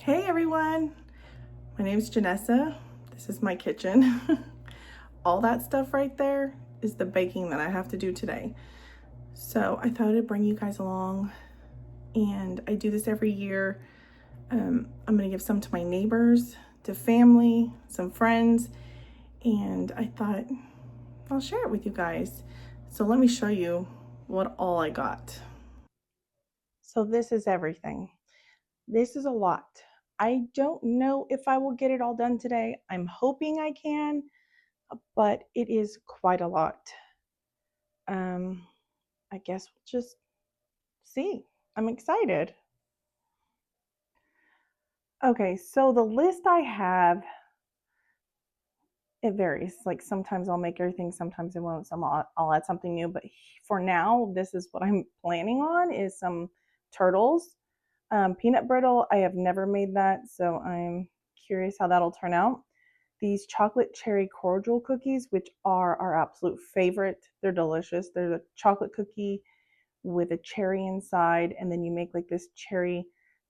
Hey everyone, my name is Janessa. This is my kitchen. All that stuff right there is the baking that I have to do today. So I thought I'd bring you guys along, and I do this every year. I'm gonna give some to my neighbors, to family, some friends, and I thought I'll share it with you guys. So let me show you what all I got. So this is everything. This is a lot. I don't know if I will get it all done today. I'm hoping I can, but it is quite a lot. I guess we'll just see. I'm excited. Okay, so the list I have, it varies. Like sometimes I'll make everything, sometimes I won't. I'll add something new. But for now, this is what I'm planning on: is some turtles, peanut brittle. I have never made that, so I'm curious how that'll turn out. These chocolate cherry cordial cookies, which are our absolute favorite. They're delicious. They're a chocolate cookie with a cherry inside, and then you make like this cherry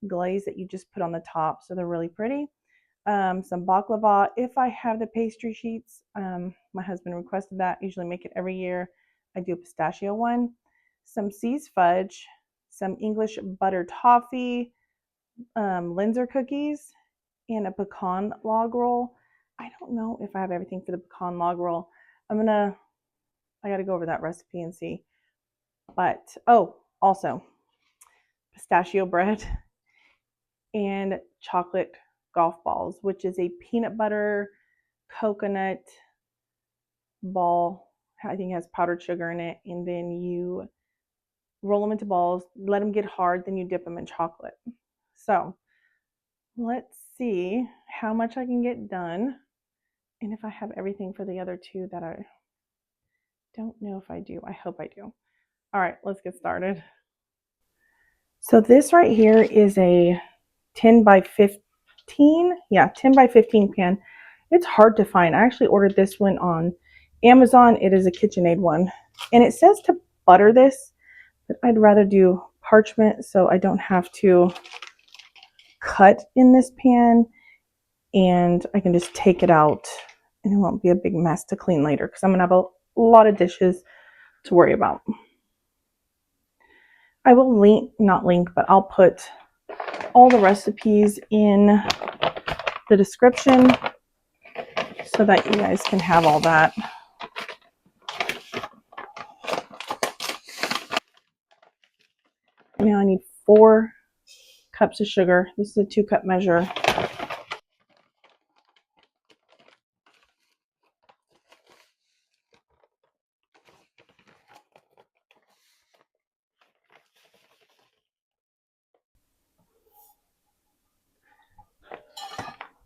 glaze that you just put on the top. So they're really pretty. Some baklava. If I have the pastry sheets, my husband requested that. I usually make it every year. I do a pistachio one. Some C's fudge, some English butter toffee, Linzer cookies, and a pecan log roll. I don't know if I have everything for the pecan log roll. I gotta go over that recipe and see. But, oh, also pistachio bread and chocolate golf balls, which is a peanut butter coconut ball. I think it has powdered sugar in it. And then you roll them into balls, let them get hard, then you dip them in chocolate. So let's see how much I can get done, and if I have everything for the other two that I don't know if I do. I hope I do. All right, let's get started. So this right here is a 10 by 15. Yeah, 10 by 15 pan. It's hard to find. I actually ordered this one on Amazon. It is a KitchenAid one. And it says to butter this, but I'd rather do parchment so I don't have to cut in this pan, and I can just take it out and it won't be a big mess to clean later because I'm going to have a lot of dishes to worry about. I will not link, but I'll put all the recipes in the description so that you guys can have all that. Now I need 4 cups of sugar. This is a 2-cup measure.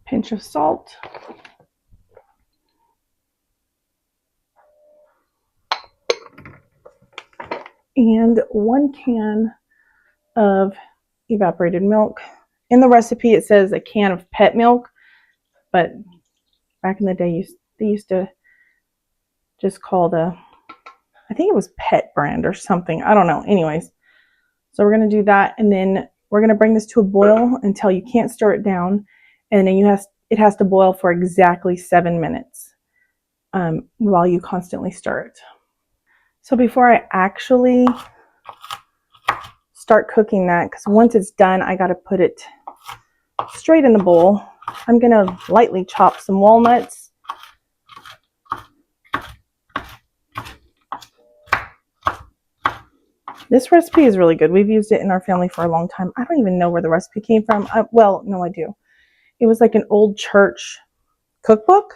Pinch of salt. And 1 can of evaporated milk. In the recipe it says a can of pet milk, but back in the day they used to just call I think it was Pet brand or something. I don't know. Anyways, so we're going to do that, and then we're going to bring this to a boil until you can't stir it down, and then it has to boil for exactly 7 minutes while you constantly stir it. So before I actually start cooking that, because once it's done, I got to put it straight in the bowl. I'm going to lightly chop some walnuts. This recipe is really good. We've used it in our family for a long time. I don't even know where the recipe came from. Well, no, I do. It was like an old church cookbook.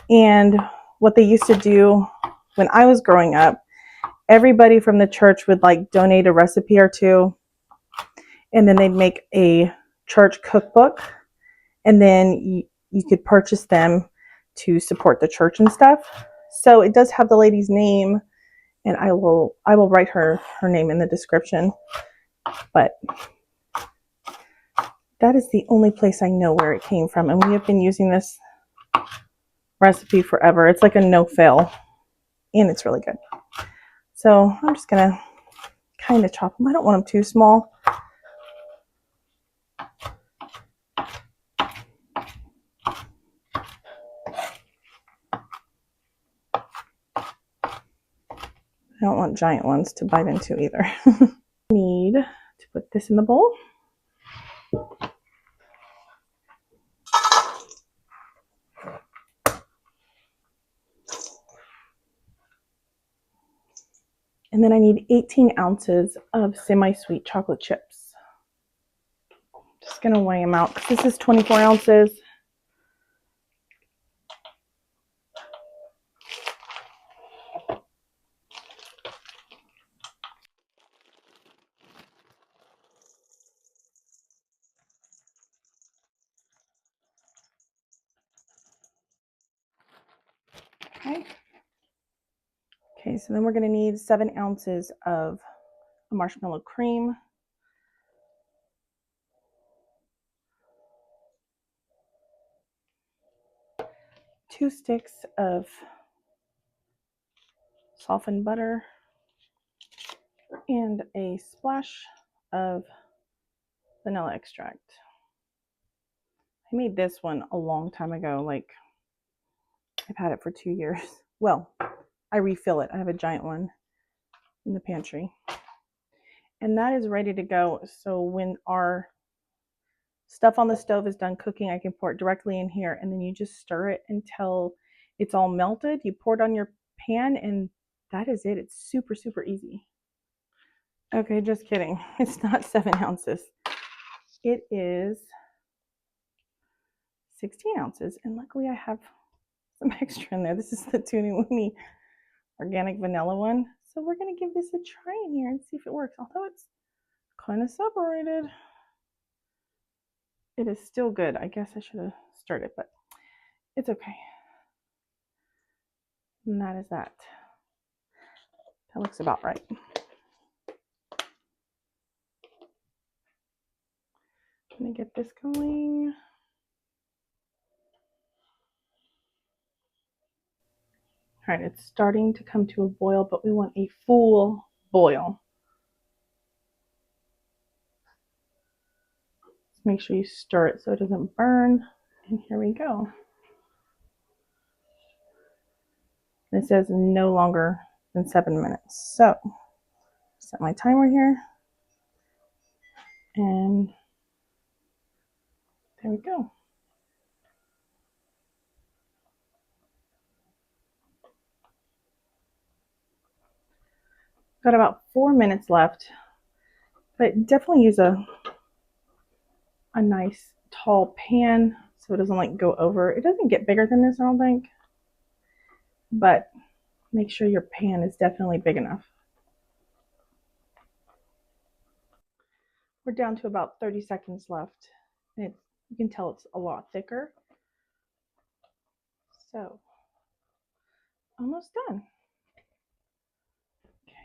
And what they used to do when I was growing up, everybody from the church would like donate a recipe or two. And then they'd make a church cookbook. And then you could purchase them to support the church and stuff. So it does have the lady's name, and I will write her name in the description. But that is the only place I know where it came from, and we have been using this recipe forever. It's like a no-fail, and it's really good. So I'm just gonna kind of chop them. I don't want them too small. I don't want giant ones to bite into either. Need to put this in the bowl. And then I need 18 ounces of semi-sweet chocolate chips. Just gonna weigh them out because this is 24 ounces. Okay. Okay, so then we're gonna need 7 ounces of marshmallow cream. Two sticks of softened butter and a splash of vanilla extract. I made this one a long time ago, like I've had it for 2 years. Well, I refill it. I have a giant one in the pantry. And that is ready to go. So when our stuff on the stove is done cooking, I can pour it directly in here, and then you just stir it until it's all melted. You pour it on your pan, and that is it. It's super, super easy. Okay, just kidding. It's not 7 ounces. It is 16 ounces. And luckily I have some extra in there. This is the Toonie Looney organic vanilla one. So we're going to give this a try in here and see if it works. Although it's kind of separated, it is still good. I guess I should have stirred it, but it's okay. And that is that. That looks about right. I'm going to get this going. All right, it's starting to come to a boil, but we want a full boil. Just make sure you stir it so it doesn't burn. And here we go. And it says no longer than 7 minutes. So set my timer here. And there we go. Got about 4 minutes left, but definitely use a nice tall pan so it doesn't like go over. It doesn't get bigger than this, I don't think, but make sure your pan is definitely big enough. We're down to about 30 seconds left, and you can tell it's a lot thicker. So almost done.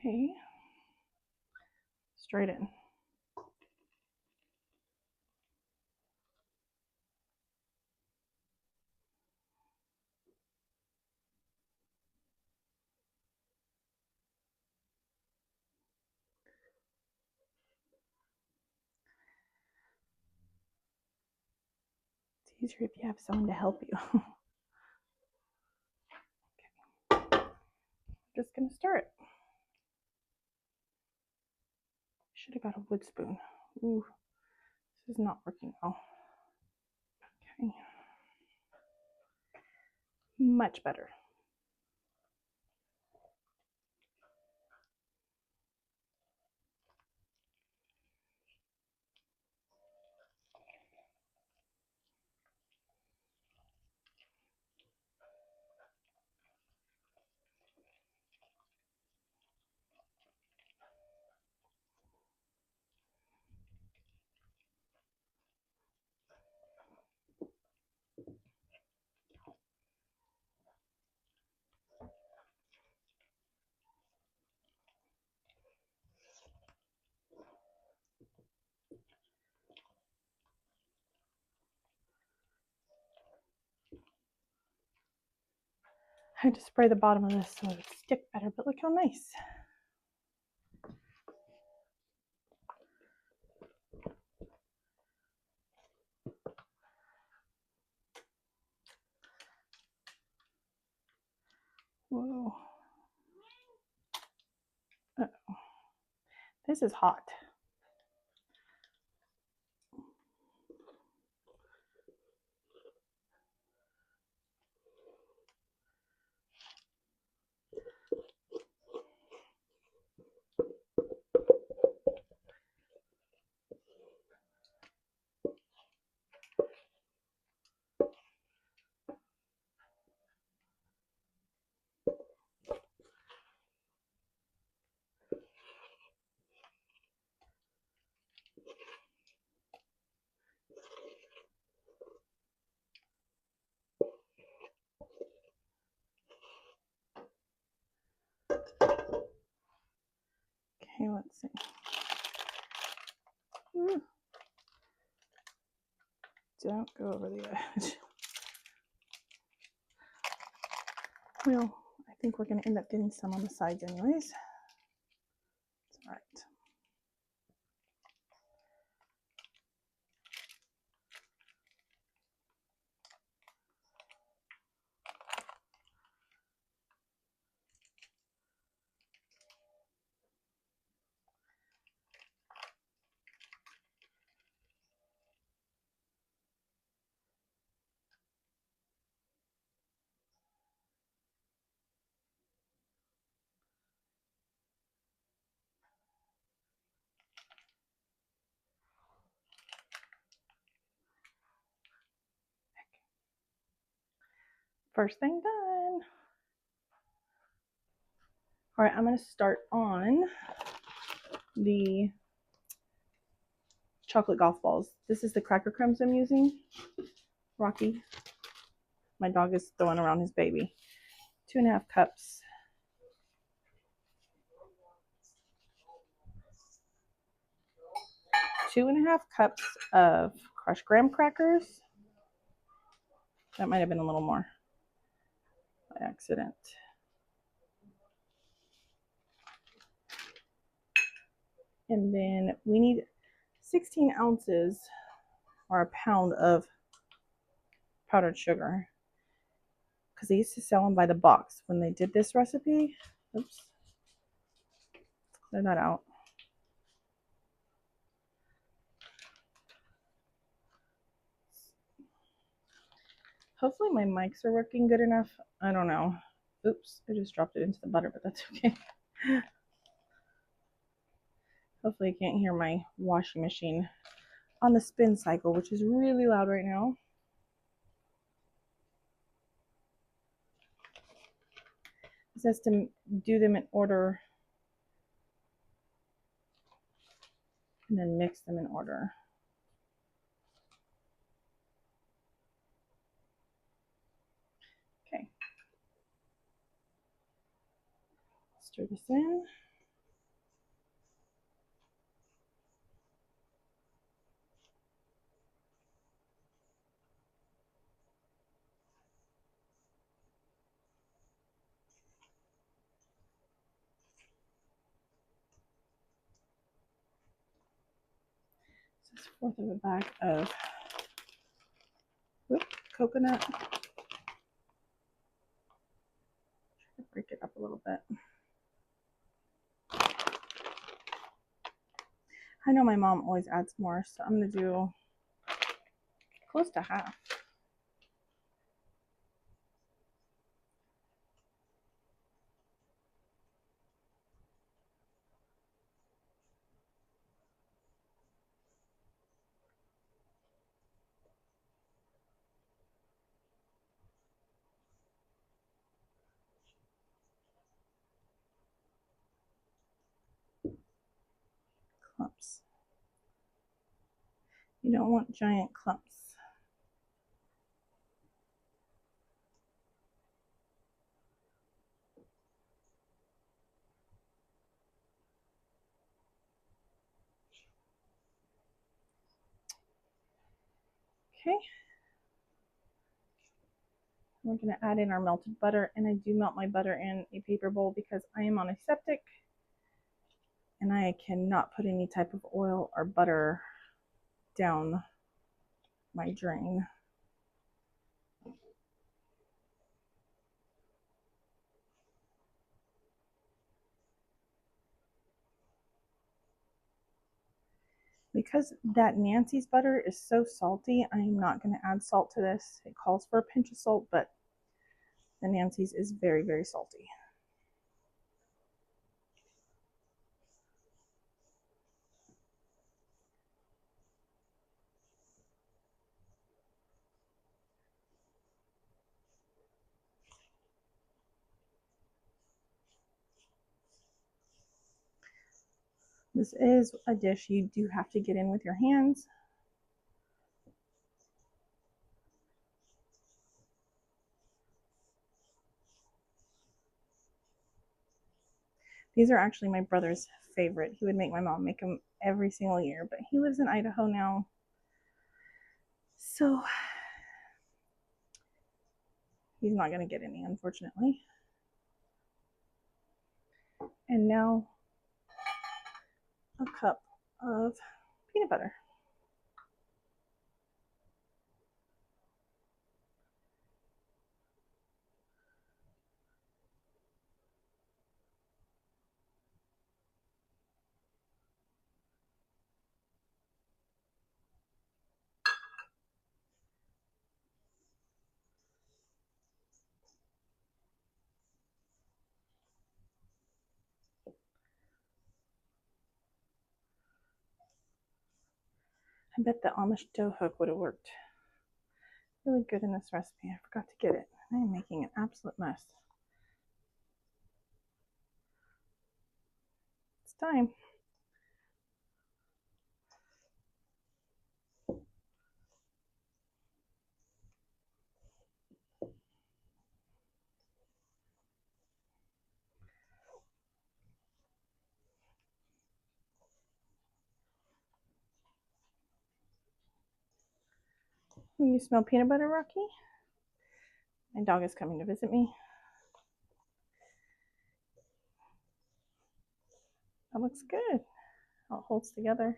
Okay, straight in. It's easier if you have someone to help you. Okay. Just gonna stir it. Should have got a wood spoon. Ooh, this is not working well. Okay. Much better. I had to spray the bottom of this so it would stick better, but look how nice. Whoa. This is hot. Okay, let's see. Don't go over the edge. Well, I think we're going to end up getting some on the sides anyways. It's all right. First thing done. All right, I'm going to start on the chocolate golf balls. This is the cracker crumbs I'm using. Rocky. My dog is throwing around his baby. 2.5 cups. Two and a half cups of crushed graham crackers. That might have been a little more by accident. And then we need 16 ounces or a pound of powdered sugar, because they used to sell them by the box. When they did this recipe, oops, clear that out. Hopefully my mics are working good enough. I don't know. Oops, I just dropped it into the butter, but that's okay. Hopefully you can't hear my washing machine on the spin cycle, which is really loud right now. It says to do them in order and then mix them in order. Okay. Stir this in. This is 1/4 of a bag of coconut. Break it up a little bit. I know my mom always adds more, so I'm going to do close to half. Clumps. You don't want giant clumps. Okay. We're going to add in our melted butter, and I do melt my butter in a paper bowl because I am on a septic and I cannot put any type of oil or butter down my drain. because that Nancy's butter is so salty, I'm not going to add salt to this. It calls for a pinch of salt, but the Nancy's is very, very salty. This is a dish you do have to get in with your hands. These are actually my brother's favorite. He would make my mom make them every single year, but he lives in Idaho now. So he's not going to get any, unfortunately. And now a cup of peanut butter. I bet the Amish dough hook would have worked really good in this recipe. I forgot to get it. I am making an absolute mess. It's time. You smell peanut butter, Rocky? My dog is coming to visit me. That looks good. How it holds together.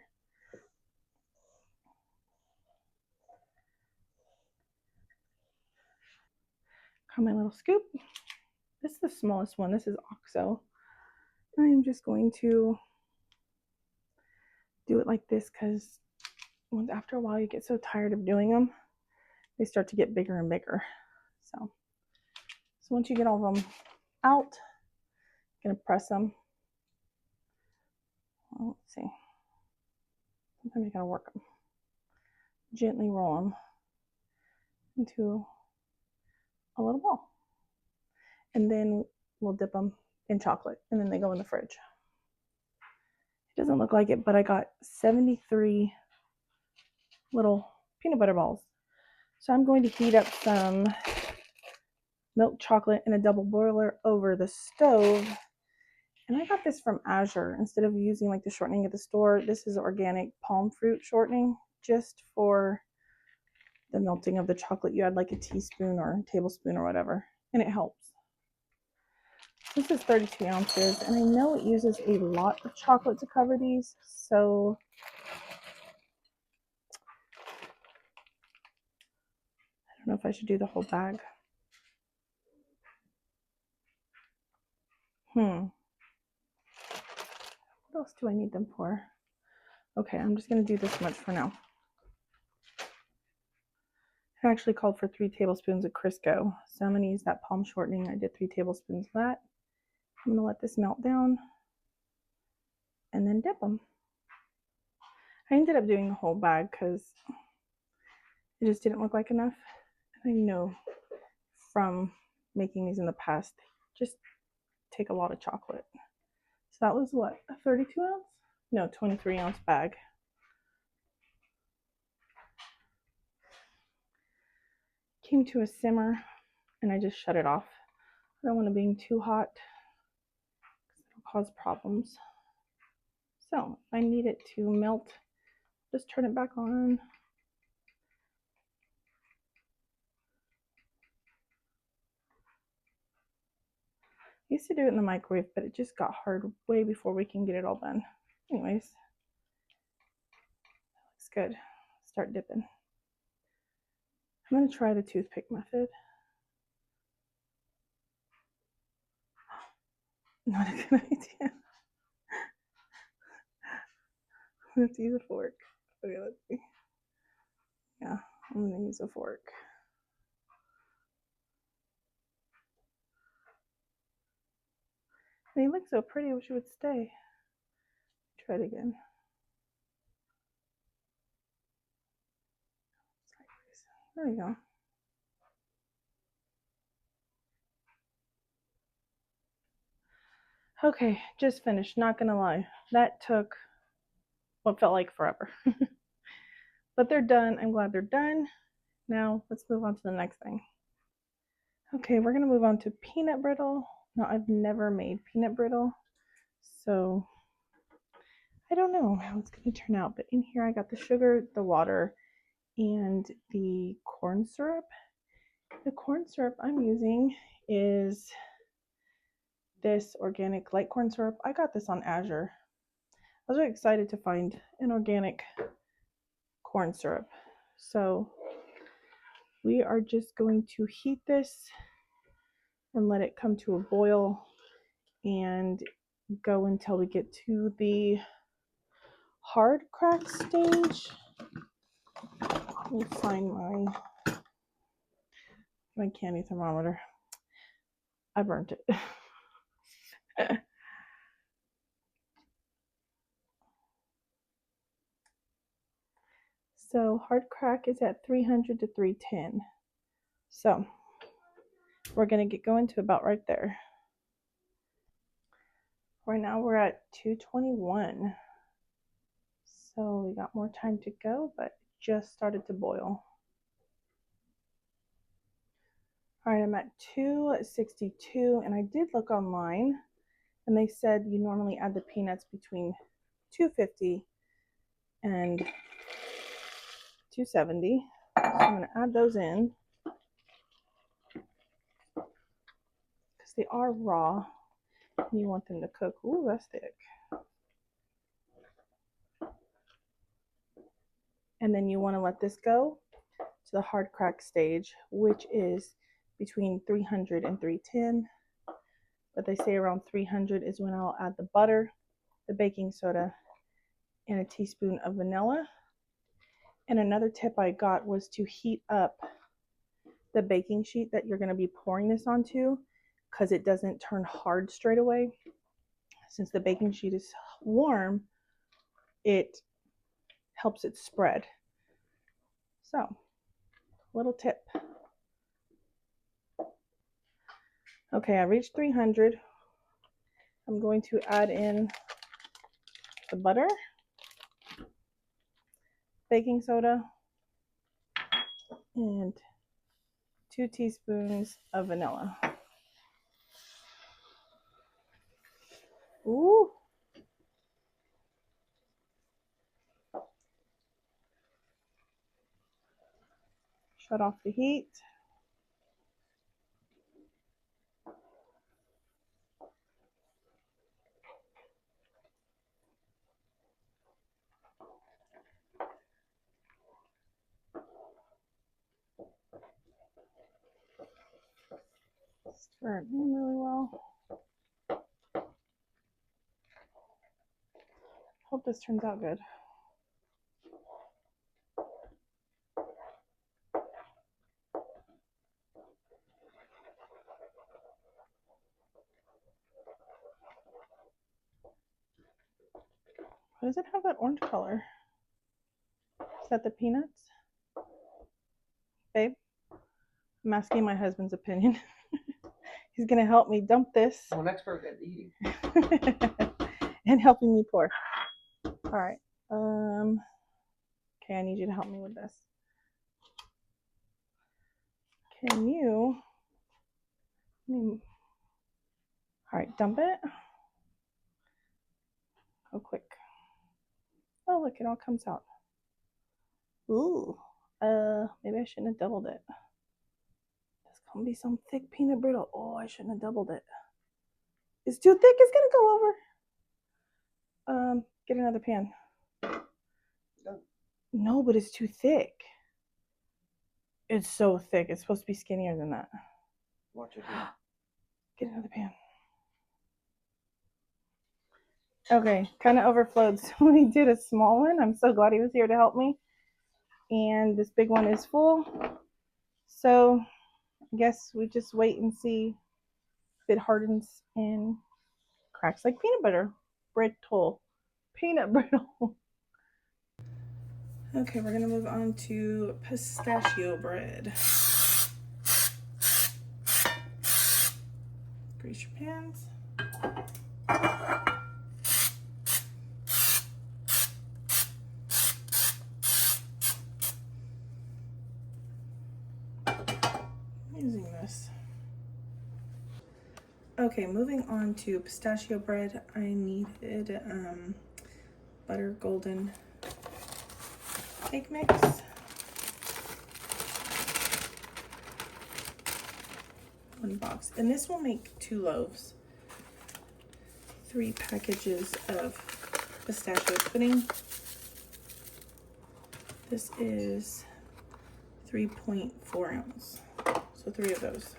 Got my little scoop. This is the smallest one. This is OXO. I'm just going to do it like this because after a while you get so tired of doing them, they start to get bigger and bigger. So once you get all of them out, I'm gonna press them. Well, let's see. Sometimes you gotta work them. Gently roll them into a little ball, and then we'll dip them in chocolate, and then they go in the fridge. It doesn't look like it, but I got 73 little peanut butter balls. So I'm going to heat up some milk chocolate in a double boiler over the stove. And I got this from Azure. Instead of using like the shortening at the store, this is organic palm fruit shortening, just for the melting of the chocolate. You add like a teaspoon or a tablespoon or whatever, and it helps. This is 32 ounces, and I know it uses a lot of chocolate to cover these, so I don't know if I should do the whole bag. What else do I need them for? Okay, I'm just going to do this much for now. It actually called for 3 tablespoons of Crisco, so I'm going to use that palm shortening. I did 3 tablespoons of that. I'm going to let this melt down and then dip them. I ended up doing the whole bag because it just didn't look like enough. And I know from making these in the past, they just take a lot of chocolate. So that was what, a 32 ounce? No, 23 ounce bag. Came to a simmer and I just shut it off. I don't want it being too hot because it'll cause problems. So if I need it to melt, just turn it back on. I used to do it in the microwave, but it just got hard way before we can get it all done. Anyways, that looks good. Start dipping. I'm going to try the toothpick method. Not a good idea. Let's use a fork. Okay, let's see. Yeah, I'm gonna use a fork. They look so pretty. I wish it would stay. Try it again. There we go. Okay, just finished. Not gonna lie, that took what felt like forever. But they're done. I'm glad they're done. Now let's move on to the next thing. Okay, we're gonna move on to peanut brittle. Now I've never made peanut brittle, so I don't know how it's gonna turn out. But in here I got the sugar, the water, and the corn syrup. The corn syrup I'm using is this organic light corn syrup. I got this on Azure. I was really excited to find an organic corn syrup. So we are just going to heat this and let it come to a boil and go until we get to the hard crack stage. Let me find my candy thermometer. I burnt it. So hard crack is at 300 to 310. So we're gonna get going to about right there. Right now we're at 221. So we got more time to go, but just started to boil. All right, I'm at 262, and I did look online, and they said you normally add the peanuts between 250 and 270. So I'm going to add those in because they are raw, and you want them to cook. Ooh, that's thick. And then you want to let this go to the hard crack stage, which is between 300 and 310. But they say around 300 is when I'll add the butter, the baking soda, and a teaspoon of vanilla. And another tip I got was to heat up the baking sheet that you're going to be pouring this onto, because it doesn't turn hard straight away. Since the baking sheet is warm, it helps it spread. So, little tip. Okay, I reached 300. I'm going to add in the butter, baking soda, and 2 teaspoons of vanilla. Ooh. Shut off the heat. Stir it in really well. Hope this turns out good. Why does it have that orange color? Is that the peanuts? Babe, I'm asking my husband's opinion. He's going to help me dump this. I'm an expert at eating. And helping me pour. All right. Okay, I need you to help me with this. Can you? All right, dump it. Go quick. Oh, look, it all comes out. Ooh. Maybe I shouldn't have doubled it. There's gonna be some thick peanut brittle. Oh, I shouldn't have doubled it. It's too thick. It's gonna go over. Get another pan. No, but it's too thick. It's so thick. It's supposed to be skinnier than that. Watch it. Get another pan. Okay, kind of overflowed, so we did a small one. I'm so glad he was here to help me. And this big one is full. So I guess we just wait and see if it hardens and cracks like peanut butter. Brittle. Peanut brittle. Okay, we're gonna move on to pistachio bread. Grease your pans. Using this. Okay, moving on to pistachio bread. I needed butter golden cake mix. One box, and this will make 2 loaves. 3 packages of pistachio pudding. This is 3.4 ounce, so 3 of those.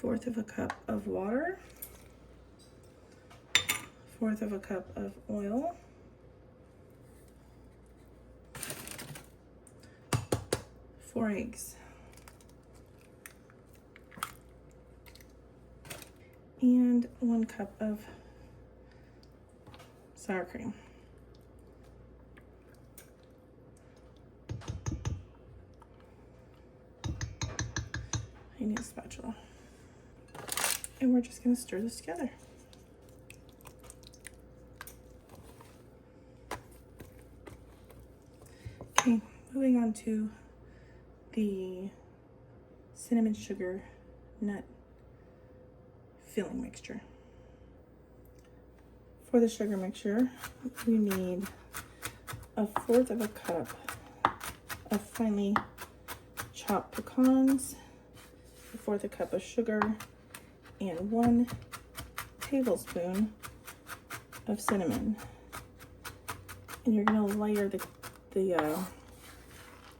Fourth of a cup of water, 1/4 of a cup of oil, 4 eggs, and 1 cup of sour cream. I need a spatula. And we're just going to stir this together. Okay, moving on to the cinnamon sugar nut filling mixture. For the sugar mixture, we need 1/4 of a cup of finely chopped pecans, 1/4 a cup of sugar, and 1 tablespoon of cinnamon. And you're gonna layer the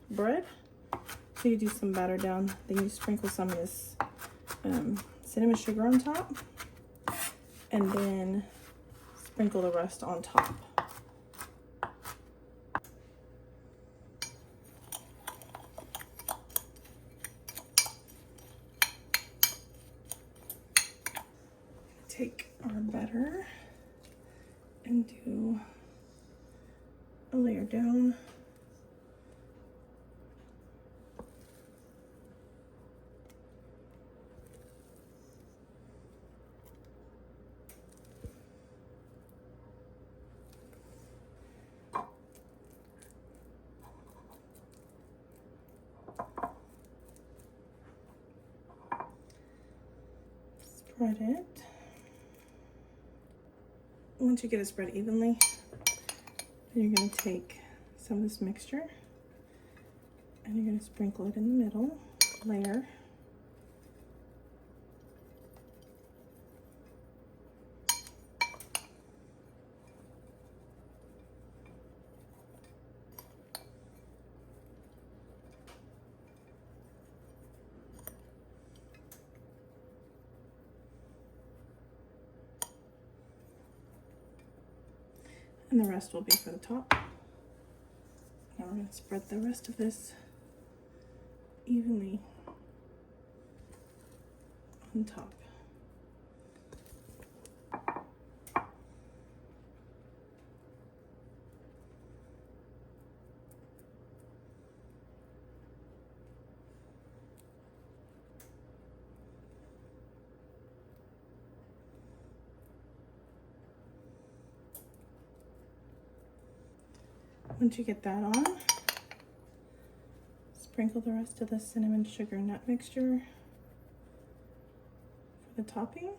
bread. So you do some batter down, then you sprinkle some of this cinnamon sugar on top, and then sprinkle the rest on top. Take our batter and do a layer down. Spread it. Once you get it spread evenly, then you're going to take some of this mixture and you're going to sprinkle it in the middle layer. And the rest will be for the top. Now we're going to spread the rest of this evenly on top. Once you get that on, sprinkle the rest of the cinnamon sugar nut mixture for the topping.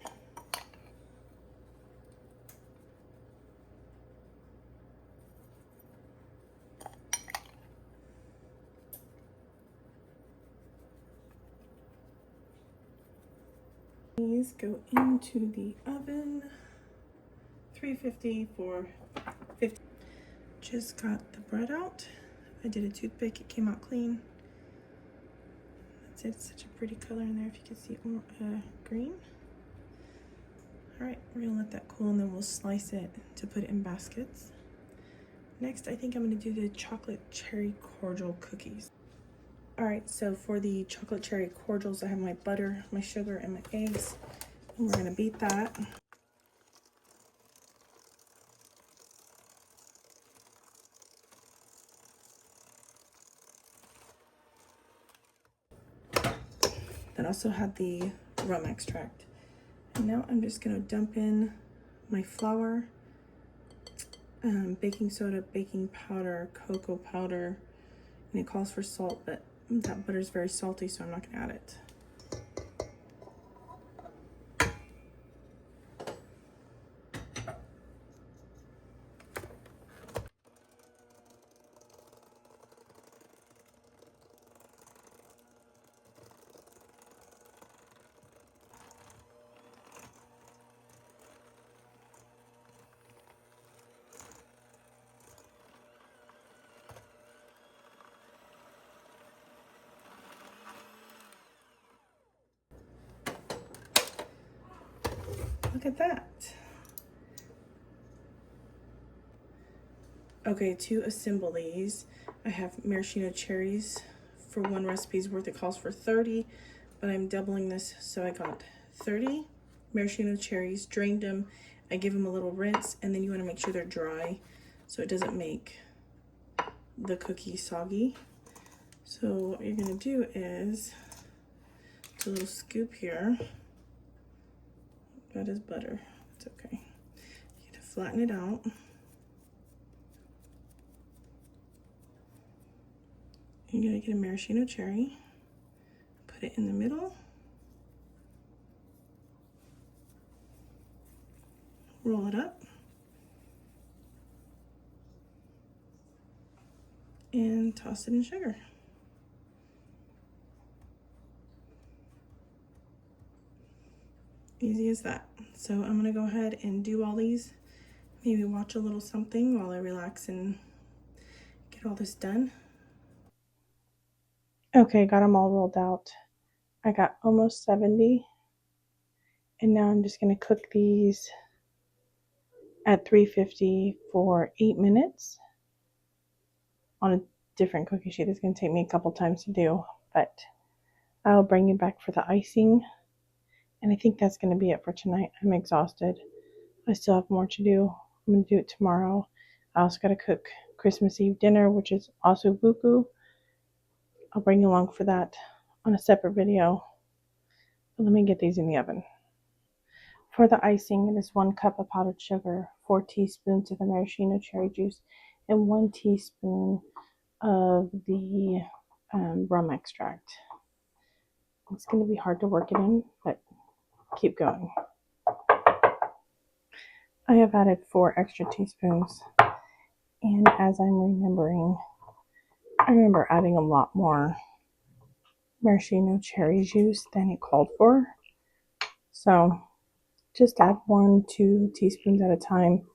these go into the oven, 350 for 50. Just got the bread out. I did a toothpick, it came out clean. That's it, it's such a pretty color in there if you can see green. All right, we're gonna let that cool and then we'll slice it to put it in baskets. Next, I think I'm gonna do the chocolate cherry cordial cookies. All right, so for the chocolate cherry cordials, I have my butter, my sugar, and my eggs. And we're gonna beat that. Then also have the rum extract. And now I'm just gonna dump in my flour, baking soda, baking powder, cocoa powder, and it calls for salt, but that butter is very salty, so I'm not gonna add it. Look at that. Okay, to assemble these, I have maraschino cherries. For one recipe's worth, it calls for 30, but I'm doubling this, so I got 30 maraschino cherries, drained them. I give them a little rinse, and then you want to make sure they're dry so it doesn't make the cookie soggy. So what you're gonna do is a little scoop here. That is butter. It's okay. You have to flatten it out. You're gonna get a maraschino cherry, put it in the middle, roll it up, and toss it in sugar. Easy as that. So I'm gonna go ahead and do all these, maybe watch a little something while I relax and get all this done. Okay, got them all rolled out. I got almost 70, and now I'm just gonna cook these at 350 for 8 minutes on a different cookie sheet. It's gonna take me a couple times to do, but I'll bring you back for the icing. And I think that's gonna be it for tonight. I'm exhausted. I still have more to do. I'm gonna do it tomorrow. I also gotta cook Christmas Eve dinner, which is also buku. I'll bring you along for that on a separate video. But let me get these in the oven. For the icing, it is 1 cup of powdered sugar, 4 teaspoons of the maraschino cherry juice, and 1 teaspoon of the rum extract. It's going to be hard to work it in, but keep going. I have added 4 extra teaspoons, and as I'm remembering, I remember adding a lot more maraschino cherry juice than it called for. So just add 1-2 teaspoons at a time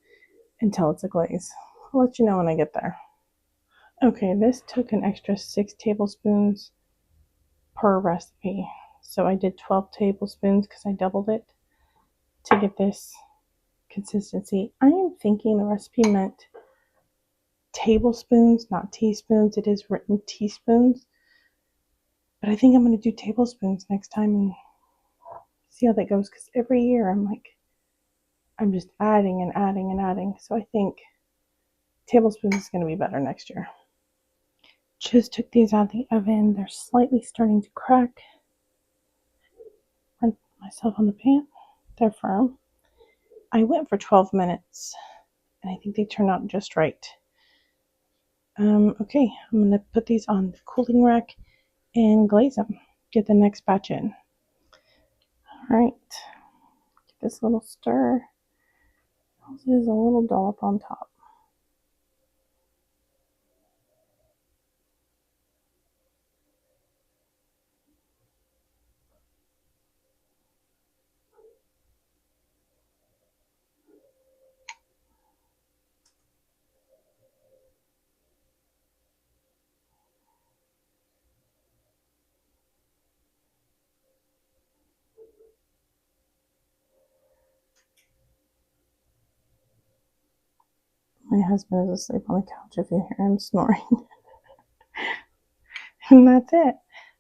until it's a glaze. I'll let you know when I get there. Okay, this took an extra 6 tablespoons per recipe. So I did 12 tablespoons because I doubled it to get this consistency. I am thinking the recipe meant tablespoons, not teaspoons. It is written teaspoons, but I think I'm going to do tablespoons next time and see how that goes, because every year I'm just adding and adding and adding. So I think tablespoons is going to be better next year. Just took these out of the oven. They're slightly starting to crack. Run myself on the pan. They're firm. I went for 12 minutes and I think they turned out just right. Okay, I'm going to put these on the cooling rack and glaze them. Get the next batch in. All right, give this a little stir. This is a little dollop on top. My husband is asleep on the couch if you hear him snoring. And that's it.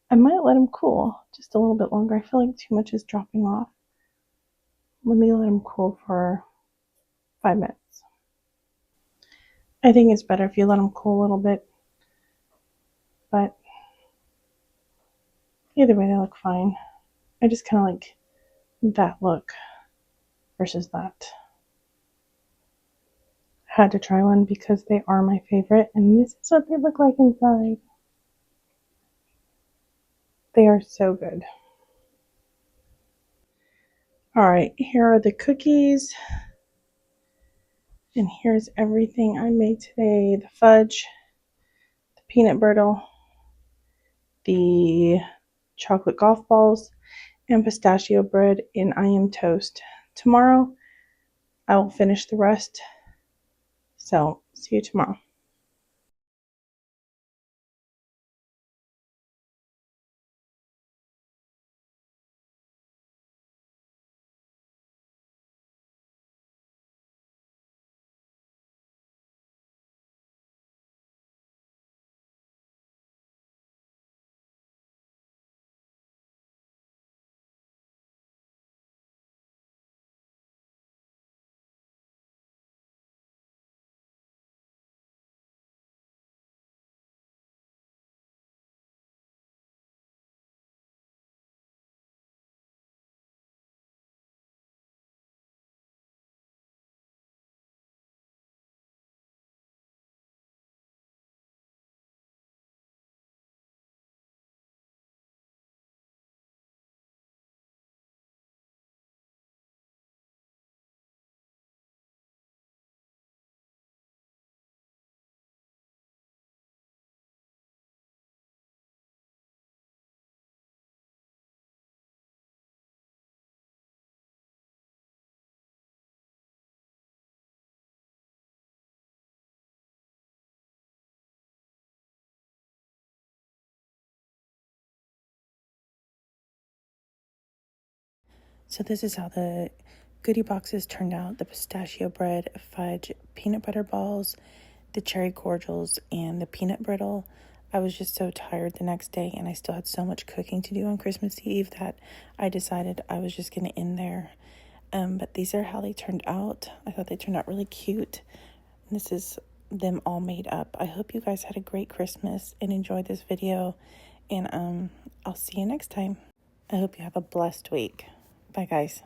I might let him cool just a little bit longer. I feel like too much is dropping off. Let me let him cool for 5 minutes. I think it's better if you let them cool a little bit, but either way they look fine. I just kind of like that look versus that. Had to try one because they are my favorite, and this is what they look like inside. They are so good. Alright, here are the cookies, and here's everything I made today. The fudge, the peanut brittle, the chocolate golf balls, and pistachio bread, and I am toast. Tomorrow I will finish the rest. So, see you tomorrow. So this is how the goodie boxes turned out. The pistachio bread, fudge, peanut butter balls, the cherry cordials, and the peanut brittle. I was just so tired the next day, and I still had so much cooking to do on Christmas Eve that I decided I was just going to end there. But these are how they turned out. I thought they turned out really cute. This is them all made up. I hope you guys had a great Christmas and enjoyed this video. And I'll see you next time. I hope you have a blessed week. Bye, guys.